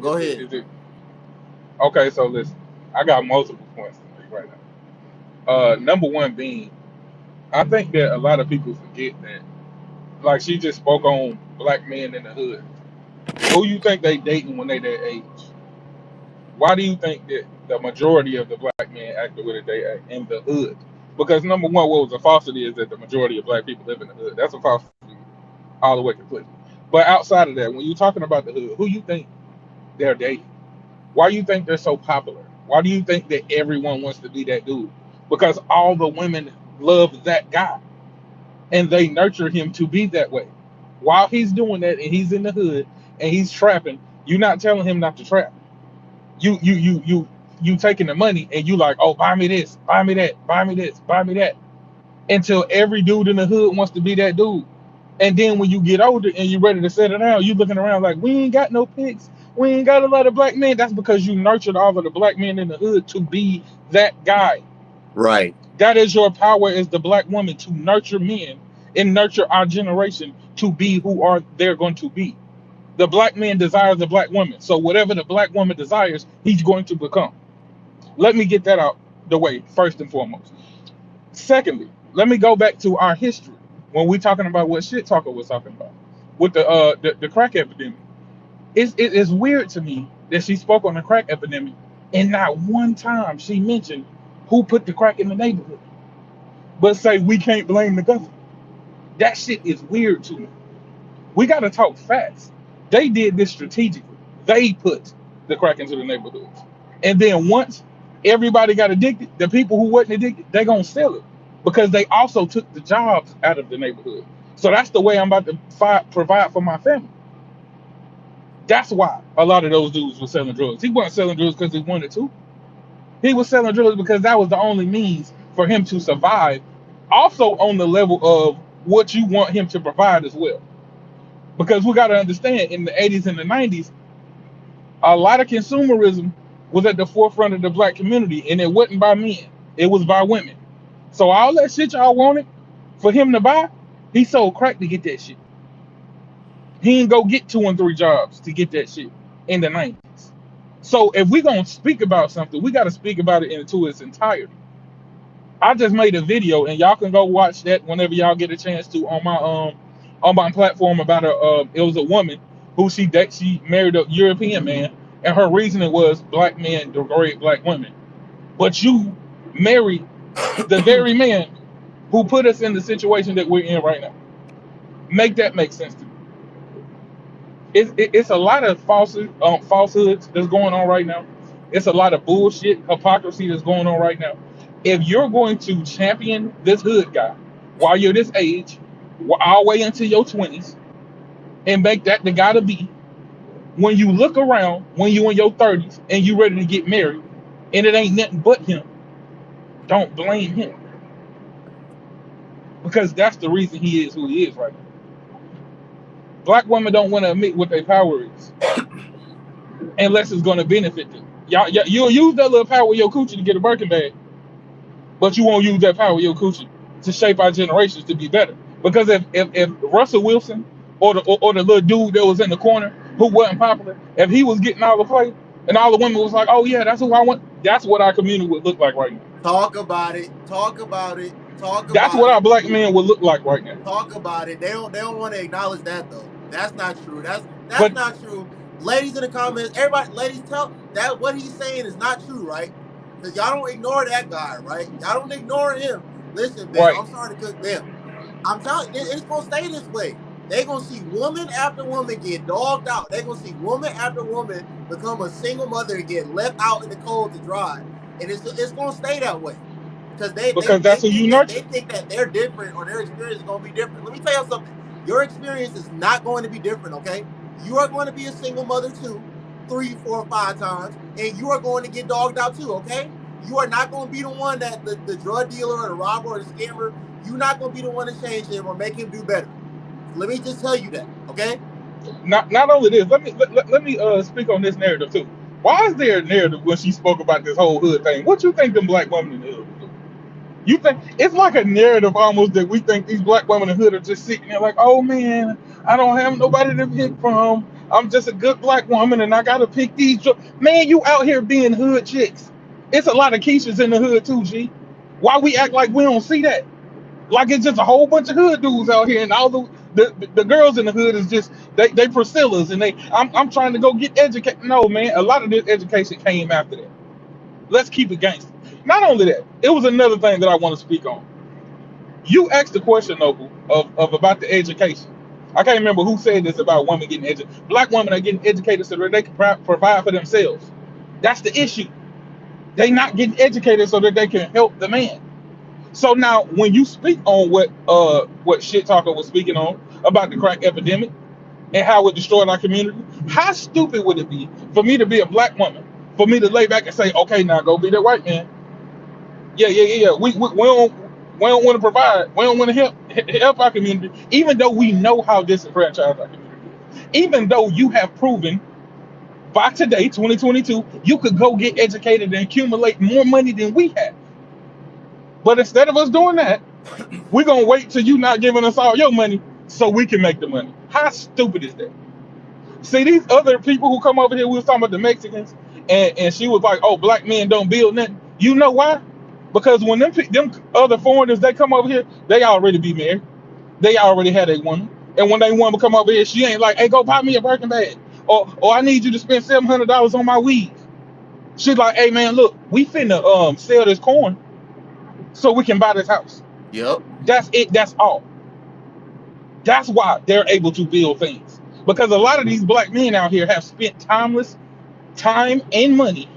Go Is it? ahead. Is it? Okay. So listen, I got multiple points to make right now. Number one being, I think that a lot of people forget that, like she just spoke on black men in the hood. Who you think they dating when they that age? Why do you think that the majority of the black men act the way that they act in the hood? Because number one, what was a falsity is that the majority of black people live in the hood. That's a falsity all the way completely. But outside of that, when you're talking about the hood, who you think they're dating? Why do you think they're so popular? Why do you think that everyone wants to be that dude? Because all the women love that guy and they nurture him to be that way. While he's doing that and he's in the hood and he's trapping, you're not telling him not to trap. You taking the money and you like, oh, buy me this, buy me that, buy me this, buy me that, until every dude in the hood wants to be that dude. And then when you get older and you're ready to settle down, you looking around like, we ain't got no pics, we ain't got a lot of black men. That's because you nurtured all of the black men in the hood to be that guy. Right. That is your power as the black woman, to nurture men and nurture our generation to be who are they're going to be. The black man desires the black woman. So whatever the black woman desires, he's going to become. Let me get that out the way first and foremost. Secondly, let me go back to our history when we're talking about what shit talker was talking about with the crack epidemic. It's weird to me that she spoke on the crack epidemic and not one time she mentioned who put the crack in the neighborhood, but say we can't blame the government. That shit is weird to me. We got to talk facts. They did this strategically. They put the crack into the neighborhoods. And then once everybody got addicted, the people who wasn't addicted, they going to sell it because they also took the jobs out of the neighborhood. So that's the way I'm about to provide for my family. That's why a lot of those dudes were selling drugs. He wasn't selling drugs because he wanted to. He was selling drugs because that was the only means for him to survive. Also on the level of what you want him to provide as well. Because we got to understand, in the 80s and the 90s, a lot of consumerism was at the forefront of the black community, and it wasn't by men, it was by women. So all that shit y'all wanted for him to buy, he sold crack to get that shit. He didn't go get 2 and 3 jobs to get that shit in the 90s. So if we're gonna speak about something, we got to speak about it into its entirety. I just made a video, and y'all can go watch that whenever y'all get a chance to on my platform about it was a woman who she married a European man, and her reasoning was black men degrade black women. But you married the very man who put us in the situation that we're in right now. Make that make sense to me. It's a lot of falsehoods that's going on right now. It's a lot of bullshit, hypocrisy that's going on right now. If you're going to champion this hood guy while you're this age, all the way into your 20s, and make that the guy to be, when you look around, when you in your 30s and you ready to get married, and it ain't nothing but him, don't blame him because that's the reason he is who he is right now. Black women don't want to admit what their power is unless it's going to benefit them. You'll use that little power with your coochie to get a Birkin bag, but you won't use that power with your coochie to shape our generations to be better. Because if Russell Wilson or the little dude that was in the corner who wasn't popular, if he was getting all the play and all the women was like, oh yeah, that's who I want, that's what our community would look like right now. Talk about it. Talk about it. Talk That's about what our it. black men would look like right now. Talk about it. They don't want to acknowledge that though. That's not true. That's But not true. Ladies in the comments, everybody, ladies, tell that what he's saying is not true, right? Because y'all don't ignore that guy, right? Y'all don't ignore him. Listen, man, right, I'm sorry to cook them. I'm telling you, it's gonna stay this way. They're gonna see woman after woman get dogged out. They're gonna see woman after woman become a single mother and get left out in the cold to dry. And it's gonna stay that way. Because they, they because they that's who you think that nurture. they think that they're different or their experience is gonna be different. Let me tell you something. Your experience is not going to be different, okay? You are going to be a single mother too, 3, 4, 5 times, and you are going to get dogged out too, okay? You are not going to be the one that the drug dealer or the robber or the scammer, you're not going to be the one to change him or make him do better. Let me just tell you that, okay? Not only this, let me speak on this narrative too. Why is there a narrative when she spoke about this whole hood thing? What you think them black women in the hood do? You think it's like a narrative almost that we think these black women in the hood are just sitting there like, oh man, I don't have nobody to pick from. I'm just a good black woman, and I gotta pick these. Man, you out here being hood chicks. It's a lot of Keishas in the hood too, G. Why we act like we don't see that? Like it's just a whole bunch of hood dudes out here, and all the girls in the hood is just they Priscillas, and I'm trying to go get educated. No, man, a lot of this education came after that. Let's keep it gangster. Not only that, it was another thing that I want to speak on. You asked the question, Noble, of about the education. I can't remember who said this about women getting educated. Black women are getting educated so that they can provide for themselves. That's the issue. They not getting educated so that they can help the man. So now, when you speak on what Shit Talker was speaking on about the crack epidemic and how it destroyed our community, how stupid would it be for me to be a black woman, for me to lay back and say, okay, now go be that white man. Yeah. We don't want to provide. We don't want to help our community, even though we know how disenfranchised our community is. Even though you have proven by today, 2022, you could go get educated and accumulate more money than we have. But instead of us doing that, we're gonna wait till you not giving us all your money so we can make the money. How stupid is that? See, these other people who come over here, we was talking about the Mexicans, and she was like, "Oh, black men don't build nothing." You know why? Because when them other foreigners they come over here, they already be married. They already had a woman, and when they want to come over here, she ain't like, "Hey, go buy me a Birkin bag," or "I need you to spend $700 on my weed." She's like, "Hey, man, look, we finna sell this corn so we can buy this house." Yep. That's it. That's all. That's why they're able to build things. Because a lot of these black men out here have spent time and money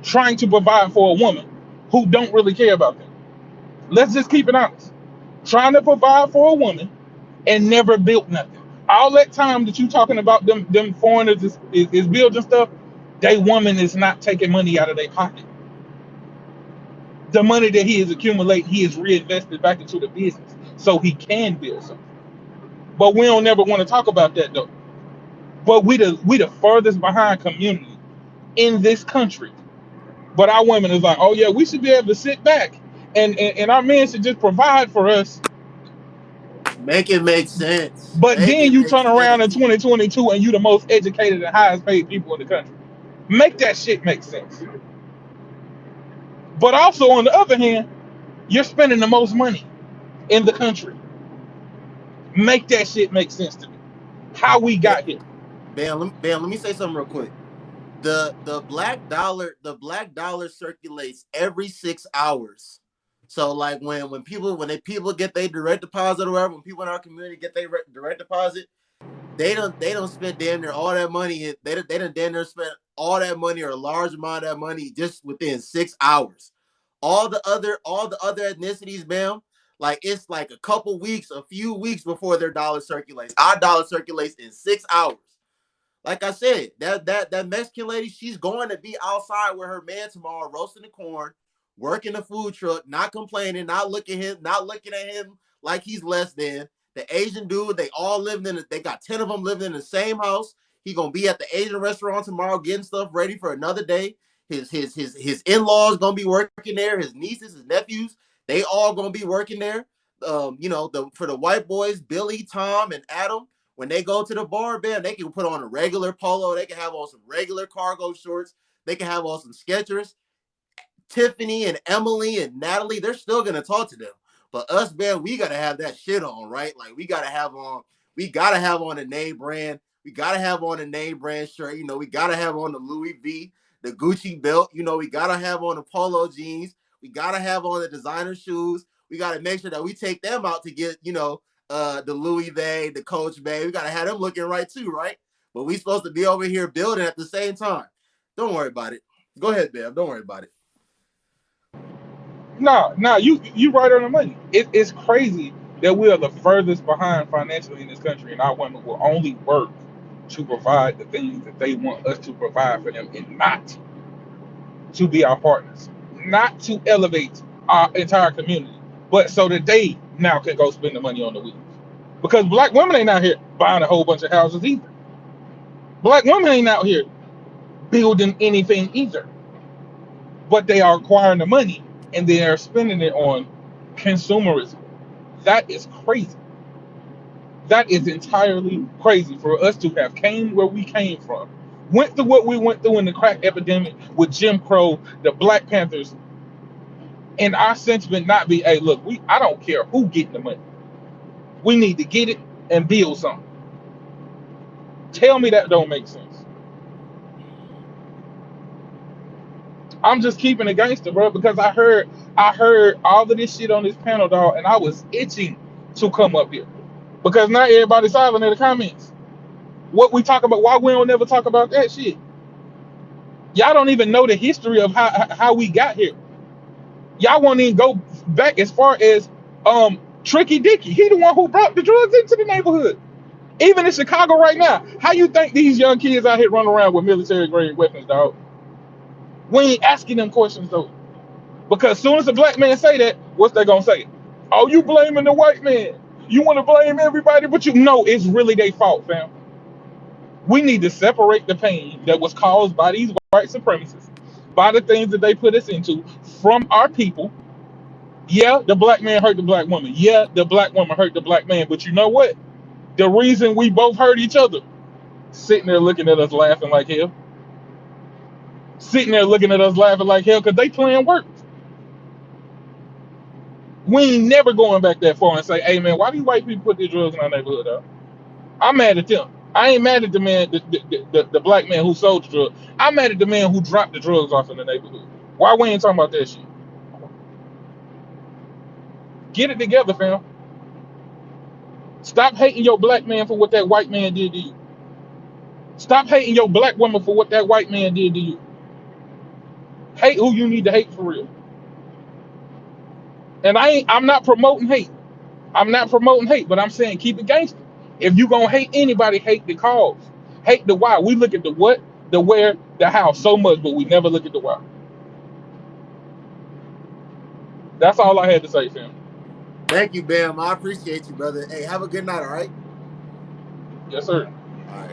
trying to provide for a woman who don't really care about them. Let's just keep it honest. Trying to provide for a woman and never built nothing. All that time that you talking about them foreigners is building stuff, they woman is not taking money out of their pocket. The money that he is accumulating, he is reinvested back into the business so he can build something. But we don't never want to talk about that though. But we the furthest behind community in this country. But our women is like, oh yeah, we should be able to sit back and our men should just provide for us. Make it make sense. But Make then it you make turn around in sense. 2022 and you the most educated and highest paid people in the country. Make that shit make sense. But also on the other hand, you're spending the most money in the country. Make that shit make sense to me. How we Bam, got here. bam, let me say something real quick. The black dollar circulates every 6 hours. So like when people get their direct deposit or whatever, when people in our community get their direct deposit, they don't spend damn near all that money. They don't damn near spend all that money or a large amount of that money just within 6 hours. All the other ethnicities, bam, like it's like a couple weeks, a few weeks before their dollar circulates. Our dollar circulates in 6 hours. Like I said, that Mexican lady, she's going to be outside with her man tomorrow, roasting the corn, working the food truck, not complaining, not looking at him like he's less than. The Asian dude, they got 10 of them living in the same house. He gonna be at the Asian restaurant tomorrow, getting stuff ready for another day. His in-laws gonna be working there. His nieces, his nephews, they all gonna be working there. For the white boys, Billy, Tom, and Adam, when they go to the bar, band, they can put on a regular polo. They can have on some regular cargo shorts. They can have on some Skechers. Tiffany and Emily and Natalie, they're still gonna talk to them. But us, man, we gotta have that shit on, right? Like we gotta have on a name brand. We gotta have on a name brand shirt. We gotta have on the Louis V, the Gucci belt. We gotta have on the polo jeans. We gotta have on the designer shoes. We gotta make sure that we take them out to get, the Louis V, the Coach Bay. We gotta have them looking right too, right? But we supposed to be over here building at the same time. Don't worry about it. Go ahead, Bam. Don't worry about it. Nah, you right on the money. It's crazy that we are the furthest behind financially in this country, and our women will only work to provide the things that they want us to provide for them, and not to be our partners, not to elevate our entire community, but so that they now can go spend the money on the weeds. Because black women ain't out here buying a whole bunch of houses either. Black women ain't out here building anything either, but they are acquiring the money and they are spending it on consumerism. That is crazy. That is entirely crazy for us to have came where we came from, went through what we went through in the crack epidemic with Jim Crow, the Black Panthers, and our sentiment not be, hey, look, I don't care who getting the money. We need to get it and build something. Tell me that don't make sense. I'm just keeping it gangster, bro, because I heard all of this shit on this panel, dog, and I was itching to come up here. Because not everybody's silent in the comments. What we talk about, why we don't never talk about that shit? Y'all don't even know the history of how we got here. Y'all won't even go back as far as Tricky Dicky. He the one who brought the drugs into the neighborhood. Even in Chicago right now, how you think these young kids out here running around with military grade weapons, dog? We ain't asking them questions though. Because as soon as a black man say that, what's they gonna say? Oh, you blaming the white man. You want to blame everybody, but you know it's really their fault, fam. We need to separate the pain that was caused by these white supremacists, by the things that they put us into, from our people. Yeah, the black man hurt the black woman. Yeah, the black woman hurt the black man. But you know what? The reason we both hurt each other, sitting there looking at us laughing like hell. Sitting there looking at us laughing like hell because they playing work. We ain't never going back that far and say, hey man, why do you white people put these drugs in our neighborhood, dog? I'm mad at them. I ain't mad at the man, the black man who sold the drugs. I'm mad at the man who dropped the drugs off in the neighborhood. Why we ain't talking about that shit? Get it together, fam. Stop hating your black man for what that white man did to you. Stop hating your black woman for what that white man did to you. Hate who you need to hate for real. And I'm not promoting hate. I'm not promoting hate, but I'm saying keep it gangster. If you gonna hate anybody, hate the cause. Hate the why. We look at the what, the where, the how so much, but we never look at the why. That's all I had to say, fam. Thank you, Bam. I appreciate you, brother. Hey, have a good night, all right? Yes, sir. All right.